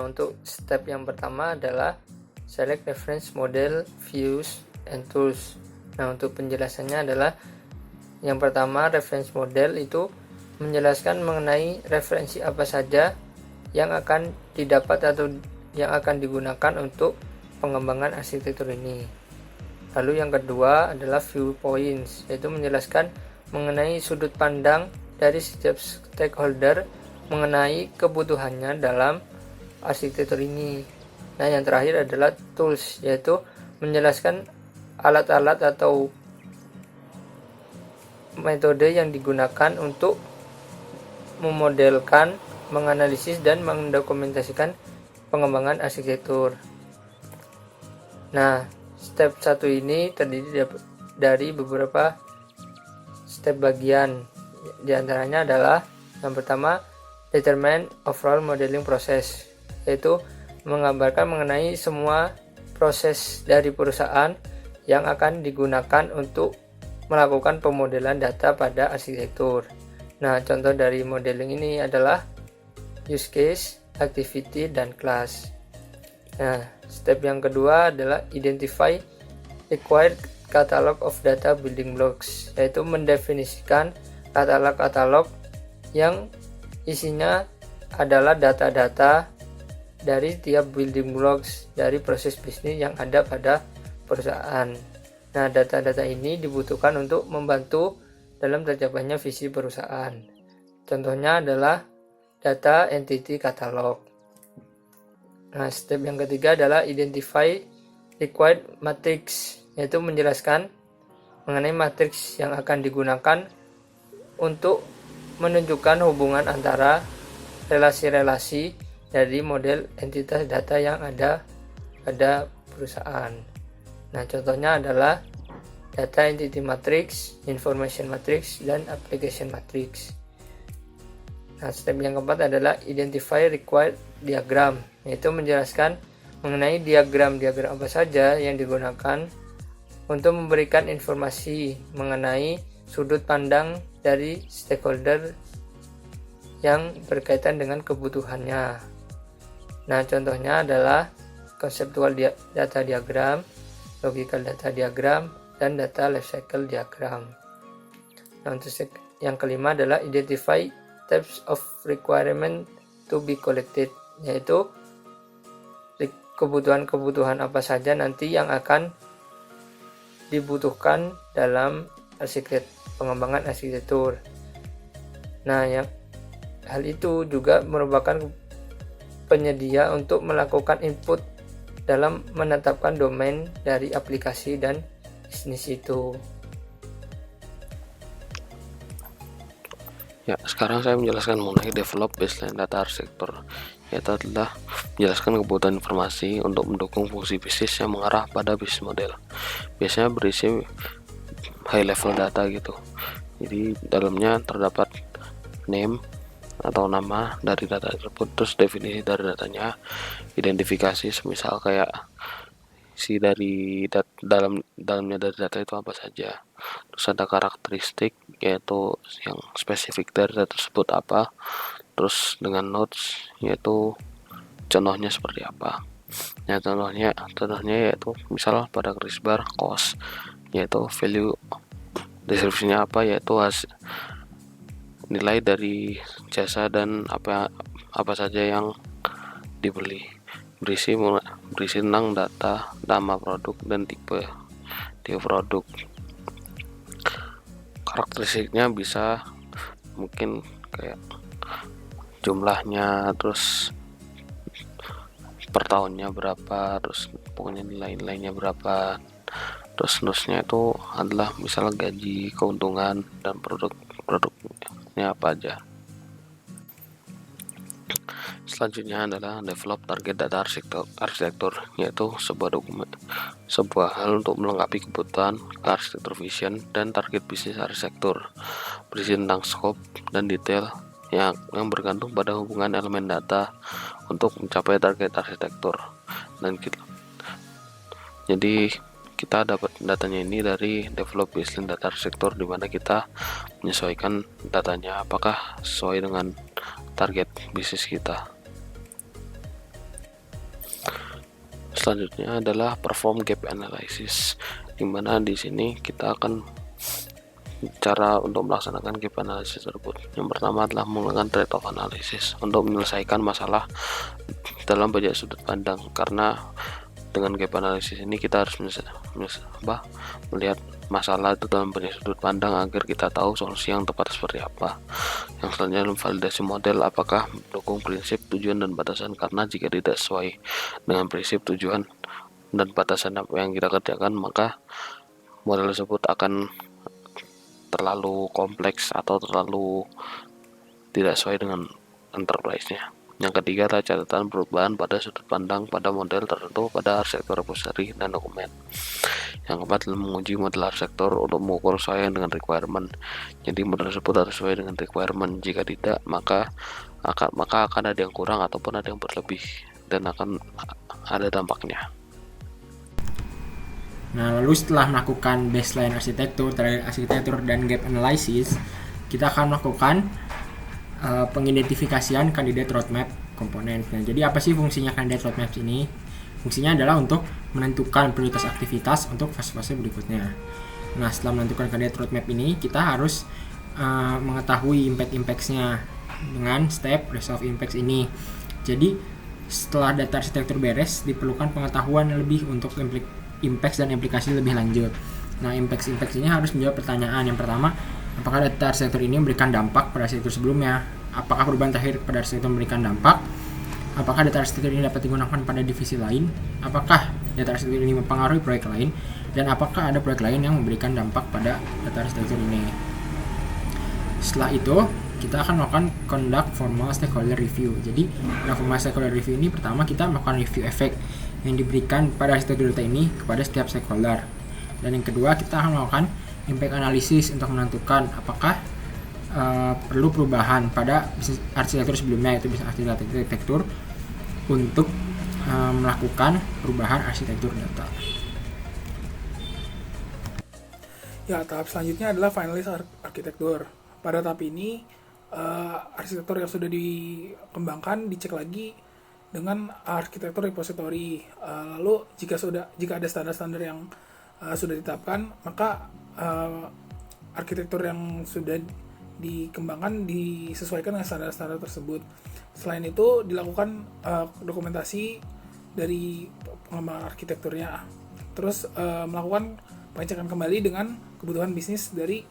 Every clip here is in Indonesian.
Nah, untuk step yang pertama adalah select reference model, views, and tools. Nah, untuk penjelasannya adalah yang pertama, reference model itu menjelaskan mengenai referensi apa saja yang akan didapat atau yang akan digunakan untuk pengembangan arsitektur ini. Lalu yang kedua adalah viewpoints, yaitu menjelaskan mengenai sudut pandang dari setiap stakeholder mengenai kebutuhannya dalam arsitektur ini. Nah, yang terakhir adalah tools, yaitu menjelaskan alat-alat atau metode yang digunakan untuk memodelkan, menganalisis, dan mendokumentasikan pengembangan arsitektur. Nah, step 1 ini terdiri dari beberapa step bagian. Di antaranya adalah yang pertama, determine overall modeling process, yaitu menggambarkan mengenai semua proses dari perusahaan yang akan digunakan untuk melakukan pemodelan data pada arsitektur. Nah, contoh dari modeling ini adalah use case, activity, dan class. Nah, step yang kedua adalah identify required catalog of data building blocks, yaitu mendefinisikan katalog-katalog yang isinya adalah data-data dari tiap building blocks dari proses bisnis yang ada pada perusahaan. Nah, data-data ini dibutuhkan untuk membantu dalam tercapainya visi perusahaan. Contohnya adalah data entity catalog. Nah, step yang ketiga adalah identify required matrix, yaitu menjelaskan mengenai matriks yang akan digunakan untuk menunjukkan hubungan antara relasi-relasi dari model entitas data yang ada pada perusahaan. Nah, contohnya adalah data entity matrix, information matrix, dan application matrix. Nah, step yang keempat adalah identify required diagram, yaitu menjelaskan mengenai diagram-diagram apa saja yang digunakan untuk memberikan informasi mengenai sudut pandang dari stakeholder yang berkaitan dengan kebutuhannya. Nah, contohnya adalah conceptual data diagram, logical data diagram, dan data lifecycle diagram. Nah, untuk yang kelima adalah identify types of requirement to be collected, yaitu kebutuhan-kebutuhan apa saja nanti yang akan dibutuhkan dalam pengembangan arsitektur. Nah, hal itu juga merupakan penyedia untuk melakukan input dalam menetapkan domain dari aplikasi dan bisnis itu. Ya, sekarang saya menjelaskan mengenai develop baseline data arsitektur, yaitu adalah menjelaskan kebutuhan informasi untuk mendukung fungsi bisnis yang mengarah pada bisnis model. Biasanya berisi high level data gitu. Jadi dalamnya terdapat name atau nama dari data tersebut, terus definisi dari datanya, identifikasi semisal kayak dalamnya dari data itu apa saja, terus ada karakteristik yaitu yang spesifik dari data tersebut apa, terus dengan notes yaitu contohnya seperti apa. Ya, contohnya yaitu misal pada garis bar cost yaitu value, deskripsinya apa yaitu nilai dari jasa dan apa saja yang dibeli, berisi tentang data, nama produk, dan tipe produk. Karakteristiknya bisa mungkin kayak jumlahnya, terus per tahunnya berapa, terus pokoknya nilainya berapa, terus notesnya itu adalah misal gaji, keuntungan, dan produknya apa aja. Selanjutnya adalah develop target data arsitektur, yaitu sebuah hal untuk melengkapi kebutuhan arsitektur vision dan target bisnis arsitektur, berisi tentang scope dan detail yang bergantung pada hubungan elemen data untuk mencapai target arsitektur. Dan jadi kita dapat datanya ini dari develop baseline data arsitektur, di mana kita menyesuaikan datanya apakah sesuai dengan target bisnis kita. selanjutnya adalah perform gap analysis, dimana di sini kita akan cara untuk melaksanakan gap analysis tersebut. Yang pertama adalah menggunakan trade-off analysis untuk menyelesaikan masalah dalam banyak sudut pandang, karena dengan gap analysis ini kita harus melihat masalah itu dalam banyak sudut pandang agar kita tahu solusi yang tepat seperti apa. Yang selanjutnya validasi model, apakah mendukung prinsip, tujuan, dan batasan, karena jika tidak sesuai dengan prinsip, tujuan, dan batasan apa yang kita kerjakan, maka model tersebut akan terlalu kompleks atau terlalu tidak sesuai dengan enterprise-nya. Yang ketiga adalah catatan perubahan pada sudut pandang pada model tertentu pada arsitektur repository dan dokumen. Yang keempat adalah menguji model arsitektur untuk mengukur sesuai dengan requirement. Jadi model tersebut harus sesuai dengan requirement. Jika tidak, maka akan ada yang kurang ataupun ada yang berlebih dan akan ada dampaknya. Nah, lalu setelah melakukan baseline arsitektur, trial arsitektur, dan gap analysis, kita akan melakukan pengidentifikasian kandidat roadmap komponen. Nah, jadi apa sih fungsinya kandidat roadmap ini? Fungsinya adalah untuk menentukan prioritas aktivitas untuk fase-fase berikutnya. Nah, setelah menentukan kandidat roadmap ini, kita harus mengetahui impact-impacts-nya dengan step resolve impacts ini. Jadi, setelah data arsitektur beres, diperlukan pengetahuan lebih untuk impacts dan implikasi lebih lanjut. Nah, impacts ini harus menjawab pertanyaan. Yang pertama, apakah data arsitektur ini memberikan dampak pada arsitektur sebelumnya? Apakah perubahan terakhir pada arsitektur memberikan dampak? Apakah data arsitektur ini dapat digunakan pada divisi lain? Apakah data arsitektur ini mempengaruhi proyek lain? Dan apakah ada proyek lain yang memberikan dampak pada data arsitektur ini? Setelah itu, kita akan melakukan conduct formal stakeholder review. Jadi, dalam formal stakeholder review ini pertama kita melakukan review efek yang diberikan pada arsitektur data ini kepada setiap stakeholder. Dan yang kedua, kita akan melakukan impact analysis untuk menentukan apakah perlu perubahan pada arsitektur sebelumnya, yaitu bisnis arsitektur, untuk melakukan perubahan arsitektur data. Ya, tahap selanjutnya adalah finalis arsitektur. Pada tahap ini, arsitektur yang sudah dikembangkan dicek lagi dengan arsitektur repository. Lalu jika ada standar-standar yang sudah ditetapkan, maka arsitektur yang sudah dikembangkan disesuaikan dengan standar-standar tersebut. Selain itu, dilakukan dokumentasi dari pengembangan arsitekturnya. Terus melakukan pengecekan kembali dengan kebutuhan bisnis dari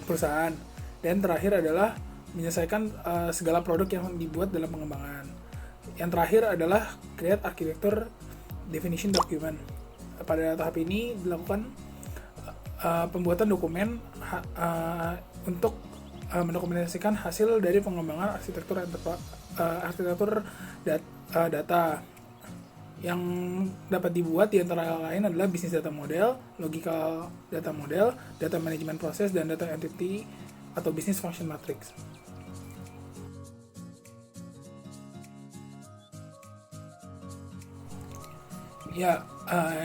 perusahaan. Dan terakhir adalah menyelesaikan segala produk yang dibuat dalam pengembangan. Yang terakhir adalah create architecture definition document. Pada tahap ini dilakukan pembuatan dokumen untuk mendokumentasikan hasil dari pengembangan arsitektur data yang dapat dibuat di antara lain adalah business data model, logical data model, data management process, dan data entity atau business function matrix. Ya,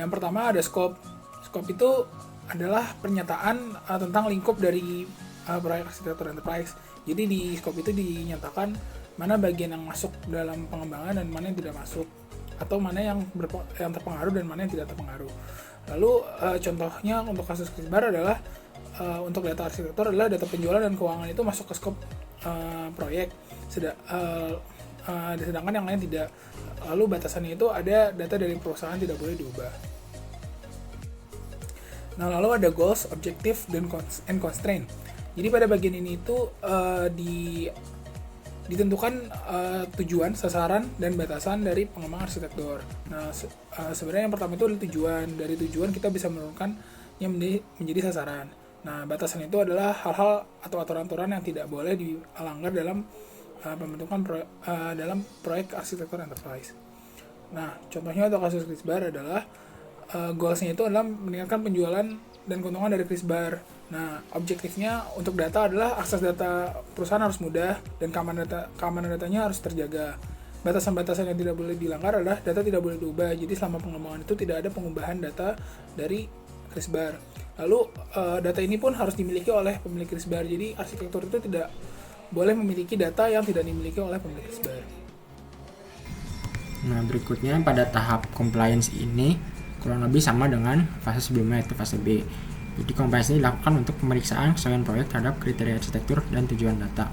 yang pertama ada scope. Scope itu adalah pernyataan tentang lingkup dari proyek arsitektur enterprise. Jadi di scope itu dinyatakan mana bagian yang masuk dalam pengembangan dan mana yang tidak masuk, atau mana yang terpengaruh dan mana yang tidak terpengaruh. Lalu contohnya untuk kasus CRISPR adalah untuk data arsitektur adalah data penjualan dan keuangan itu masuk ke scope proyek, sedangkan yang lain tidak. Lalu batasannya itu ada data dari perusahaan tidak boleh diubah. Nah, lalu ada goals, objective, dan constraint. Jadi pada bagian ini itu ditentukan tujuan, sasaran, dan batasan dari pengembangan arsitektur. Nah, sebenarnya yang pertama itu adalah tujuan. Dari tujuan kita bisa menurunkannya menjadi sasaran. Nah, batasan itu adalah hal-hal atau aturan-aturan yang tidak boleh dilanggar dalam pembentukan dalam proyek arsitektur enterprise. Nah, contohnya untuk kasus CRISPR adalah goals-nya itu adalah meningkatkan penjualan dan keuntungan dari CRISPR. Nah, objektifnya untuk data adalah akses data perusahaan harus mudah dan keamanan datanya harus terjaga. Batasan-batasan yang tidak boleh dilanggar adalah data tidak boleh diubah. Jadi selama pengembangan itu tidak ada pengubahan data dari CRISPR. Lalu data ini pun harus dimiliki oleh pemilik CRISPR. Jadi arsitektur itu tidak boleh memiliki data yang tidak dimiliki oleh pemilik CRISPR. Nah, berikutnya pada tahap compliance ini kurang lebih sama dengan fase sebelumnya, yaitu fase B. Jadi compliance ini dilakukan untuk pemeriksaan kesesuaian proyek terhadap kriteria arsitektur dan tujuan data.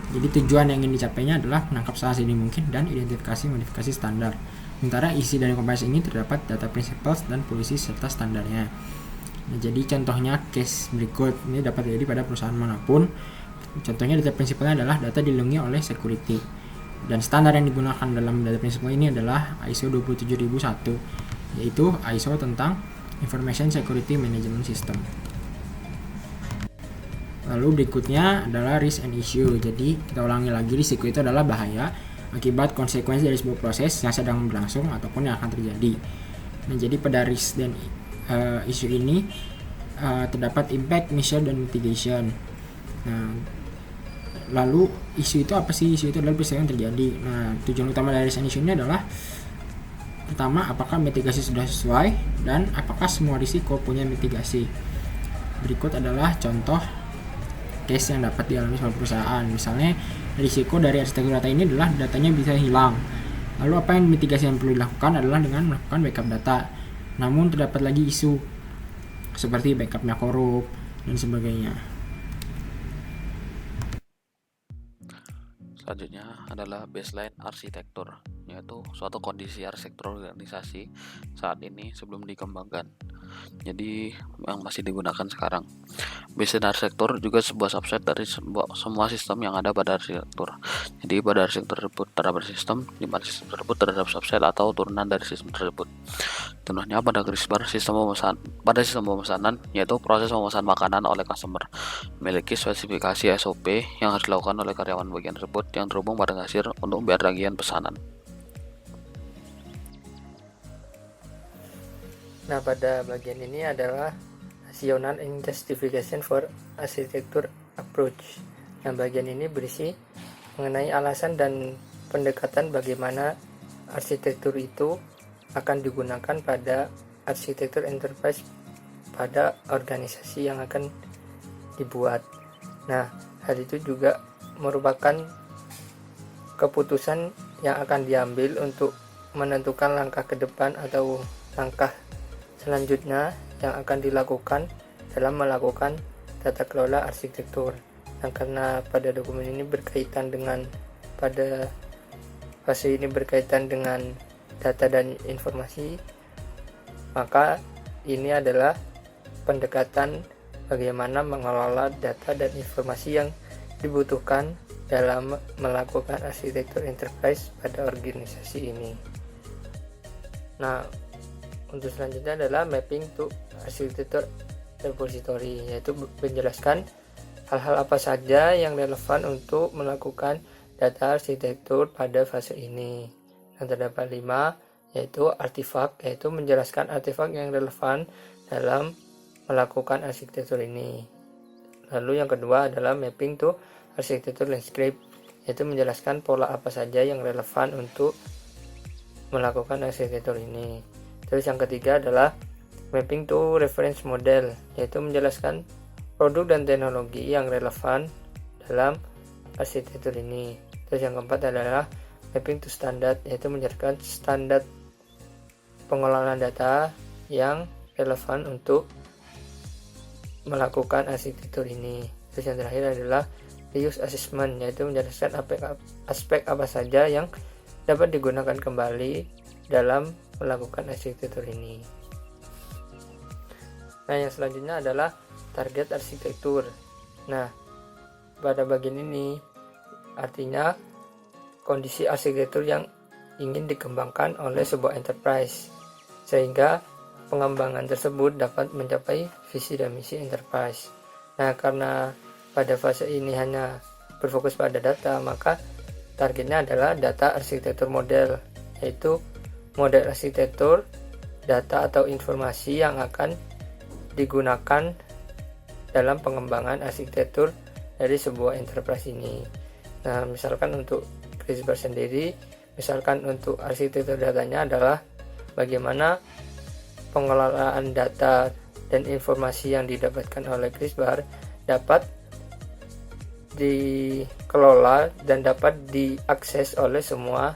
Jadi tujuan yang ingin dicapainya adalah menangkap salah sedini mungkin dan identifikasi modifikasi standar. Sementara isi dari compliance ini terdapat data principles dan polisi serta standarnya. Nah, jadi contohnya case berikut ini dapat terjadi pada perusahaan manapun. Contohnya data principle-nya adalah data dilindungi oleh security. Dan standar yang digunakan dalam data principle ini adalah ISO 27001, yaitu ISO tentang Information Security Management System. Lalu berikutnya adalah risk and issue. Jadi kita ulangi lagi, risiko itu adalah bahaya akibat konsekuensi dari sebuah proses yang sedang berlangsung ataupun yang akan terjadi. Nah, jadi pada risk dan issue ini terdapat impact, measure, dan mitigation. Nah, lalu isu itu apa sih? Isu itu adalah peristiwa yang terjadi. Nah, tujuan utama dari risk and issue ini adalah pertama, apakah mitigasi sudah sesuai dan apakah semua risiko punya mitigasi. Berikut adalah contoh case yang dapat dialami sebuah perusahaan. Misalnya, risiko dari arsitektur data ini adalah datanya bisa hilang. Lalu apa yang mitigasi yang perlu dilakukan adalah dengan melakukan backup data. Namun terdapat lagi isu seperti backupnya korup dan sebagainya. Selanjutnya adalah baseline arsitektur, yaitu suatu kondisi arsitektur organisasi saat ini sebelum dikembangkan. Jadi yang masih digunakan sekarang. Baseline arsitektur juga sebuah subset dari semua sistem yang ada pada arsitektur. Jadi pada arsitektur tersebut terdapat sistem, di mana sistem tersebut terdapat subset atau turunan dari sistem tersebut. Contohnya pada CRISPR, pada sistem pemesanan, yaitu proses pemesanan makanan oleh customer, memiliki spesifikasi SOP yang harus dilakukan oleh karyawan bagian tersebut yang terhubung pada kasir untuk membayar tagihan pesanan. Nah, pada bagian ini adalah rationale and justification for architecture approach. Nah, bagian ini berisi mengenai alasan dan pendekatan bagaimana arsitektur itu akan digunakan pada arsitektur enterprise pada organisasi yang akan dibuat. Nah, hal itu juga merupakan keputusan yang akan diambil untuk menentukan langkah ke depan atau langkah selanjutnya yang akan dilakukan dalam melakukan tata kelola arsitektur. Nah, karena pada dokumen ini pada fase ini berkaitan dengan data dan informasi, maka ini adalah pendekatan bagaimana mengelola data dan informasi yang dibutuhkan dalam melakukan arsitektur enterprise pada organisasi ini. Nah, untuk selanjutnya adalah mapping to architecture repository, yaitu menjelaskan hal-hal apa saja yang relevan untuk melakukan data arsitektur pada fase ini. Yang terdapat 5, yaitu artifak, yaitu menjelaskan artifak yang relevan dalam melakukan arsitektur ini. Lalu yang kedua adalah mapping to arsitektur landscape, yaitu menjelaskan pola apa saja yang relevan untuk melakukan arsitektur ini. Terus yang ketiga adalah mapping to reference model, yaitu menjelaskan produk dan teknologi yang relevan dalam arsitektur ini. Terus yang keempat adalah mapping to standard, yaitu menjelaskan standar pengelolaan data yang relevan untuk melakukan arsitektur ini. Terus yang terakhir adalah reuse assessment, yaitu menjelaskan aspek apa saja yang dapat digunakan kembali dalam melakukan arsitektur ini. Nah, yang selanjutnya adalah target arsitektur. Nah, pada bagian ini artinya kondisi arsitektur yang ingin dikembangkan oleh sebuah enterprise, sehingga pengembangan tersebut dapat mencapai visi dan misi enterprise. Nah, karena pada fase ini hanya berfokus pada data, maka targetnya adalah data arsitektur model, yaitu model arsitektur data atau informasi yang akan digunakan dalam pengembangan arsitektur dari sebuah enterprise ini. Nah, misalkan untuk CRISPR sendiri, misalkan untuk arsitektur datanya adalah bagaimana pengelolaan data dan informasi yang didapatkan oleh CRISPR dapat dikelola dan dapat diakses oleh semua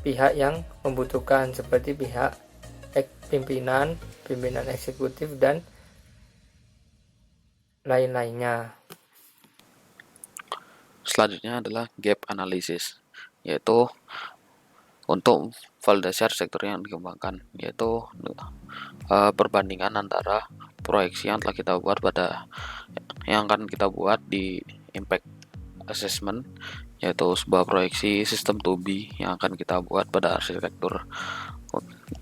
pihak yang membutuhkan seperti pihak pimpinan eksekutif dan lain-lainnya. Selanjutnya adalah gap analysis, yaitu untuk validasi arsitektur yang dikembangkan, yaitu perbandingan antara proyeksi yang telah kita buat yang akan kita buat di impact assessment, yaitu sebuah proyeksi sistem to be yang akan kita buat pada arsitektur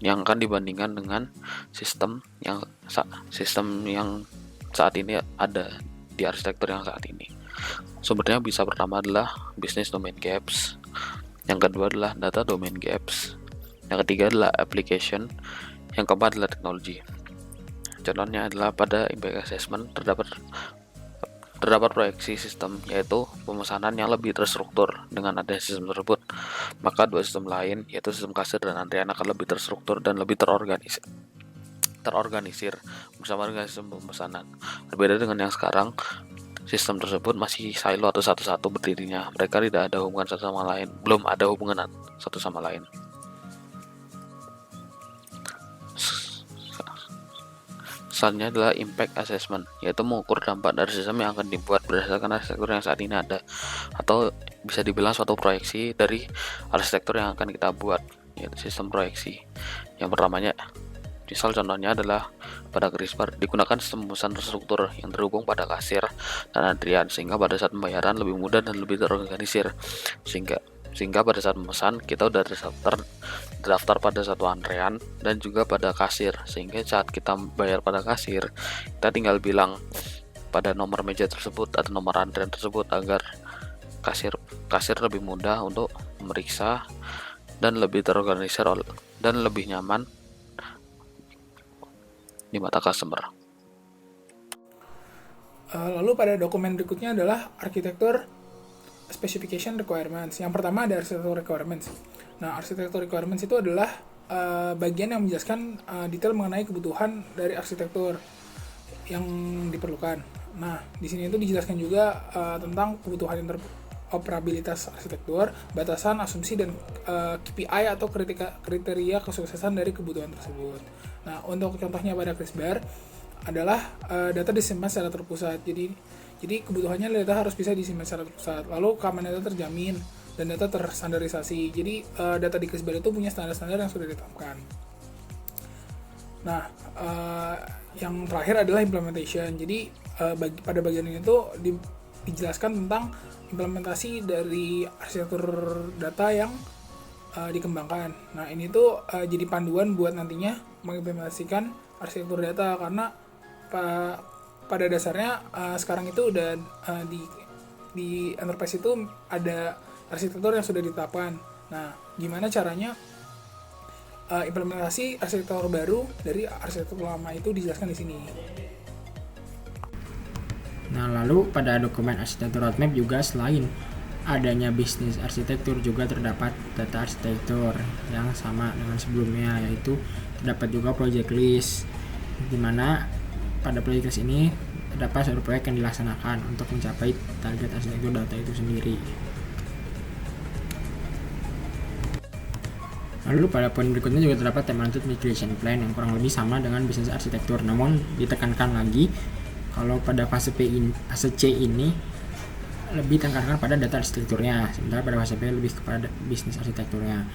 yang akan dibandingkan dengan sistem yang saat ini ada di arsitektur yang saat ini. Sumbernya bisa pertama adalah business domain gaps, yang kedua adalah data domain gaps, yang ketiga adalah application, yang keempat adalah teknologi. Contohnya adalah pada impact assessment terdapat proyeksi sistem, yaitu pemesanan yang lebih terstruktur. Dengan adanya sistem tersebut, maka dua sistem lain, yaitu sistem kasir dan antrian, akan lebih terstruktur dan lebih terorganisir bersama dengan sistem pemesanan. Berbeda dengan yang sekarang, sistem tersebut masih silo atau satu-satu berdirinya. Mereka tidak ada hubungan satu sama lain, belum ada hubungan satu sama lain. Selanjutnya adalah impact assessment, yaitu mengukur dampak dari sistem yang akan dibuat berdasarkan arsitektur yang saat ini ada, atau bisa dibilang suatu proyeksi dari arsitektur yang akan kita buat, yaitu sistem proyeksi. Yang pertamanya, misal contohnya adalah pada CRISPR digunakan sistem pemesan terstruktur yang terhubung pada kasir dan antrian, sehingga pada saat pembayaran lebih mudah dan lebih terorganisir, sehingga pada saat memesan kita udah terdaftar pada satu antrean dan juga pada kasir, sehingga saat kita bayar pada kasir kita tinggal bilang pada nomor meja tersebut atau nomor antrean tersebut, agar kasir lebih mudah untuk memeriksa dan lebih terorganisir dan lebih nyaman di mata customer. Lalu pada dokumen berikutnya adalah arsitektur specification requirements. Yang pertama ada arsitektur requirements. Nah, arsitektur requirements itu adalah bagian yang menjelaskan detail mengenai kebutuhan dari arsitektur yang diperlukan. Nah, di sini itu dijelaskan juga tentang kebutuhan interoperabilitas arsitektur, batasan, asumsi, dan KPI atau kriteria kesuksesan dari kebutuhan tersebut. Nah, untuk contohnya pada CRISPR adalah data disimpan secara terpusat. Jadi kebutuhannya data harus bisa disimpan secara terpusat. Lalu keamanan data terjamin dan data terstandarisasi. Jadi data di CRISPR itu punya standar-standar yang sudah ditetapkan. Nah, yang terakhir adalah implementation. Jadi pada bagian ini tuh dijelaskan tentang implementasi dari arsitektur data yang dikembangkan. Nah, ini tuh jadi panduan buat nantinya mengimplementasikan arsitektur data, karena pada dasarnya sekarang itu udah di enterprise itu ada arsitektur yang sudah ditetapkan. Nah, gimana caranya implementasi arsitektur baru dari arsitektur lama itu dijelaskan di sini. Nah, lalu pada dokumen arsitektur roadmap juga selain adanya bisnis arsitektur juga terdapat data arsitektur yang sama dengan sebelumnya, yaitu terdapat juga project list, di mana pada project list ini terdapat suatu proyek yang dilaksanakan untuk mencapai target arsitektur data itu sendiri. Lalu pada poin berikutnya juga terdapat template migration plan yang kurang lebih sama dengan bisnis arsitektur, namun ditekankan lagi kalau pada fase C ini lebih tekankan pada data arsitekturnya, sementara pada fase B lebih kepada bisnis arsitekturnya.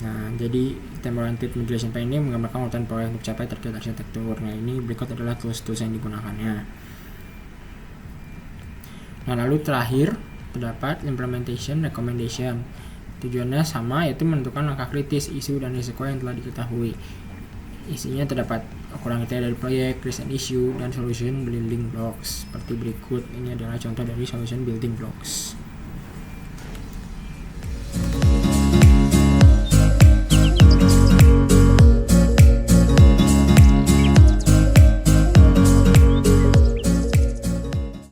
Nah, jadi template migration plan ini menggambarkan urutan proyek untuk mencapai target arsitektur. Nah, ini berikut adalah tools-tools yang digunakannya. Nah, lalu terakhir terdapat implementation recommendation. Tujuannya sama, yaitu menentukan langkah kritis, isu, dan risiko yang telah diketahui. Isinya terdapat ukuran kriteria dari proyek, risk and issue, dan solution building blocks seperti berikut. Ini adalah contoh dari solution building blocks.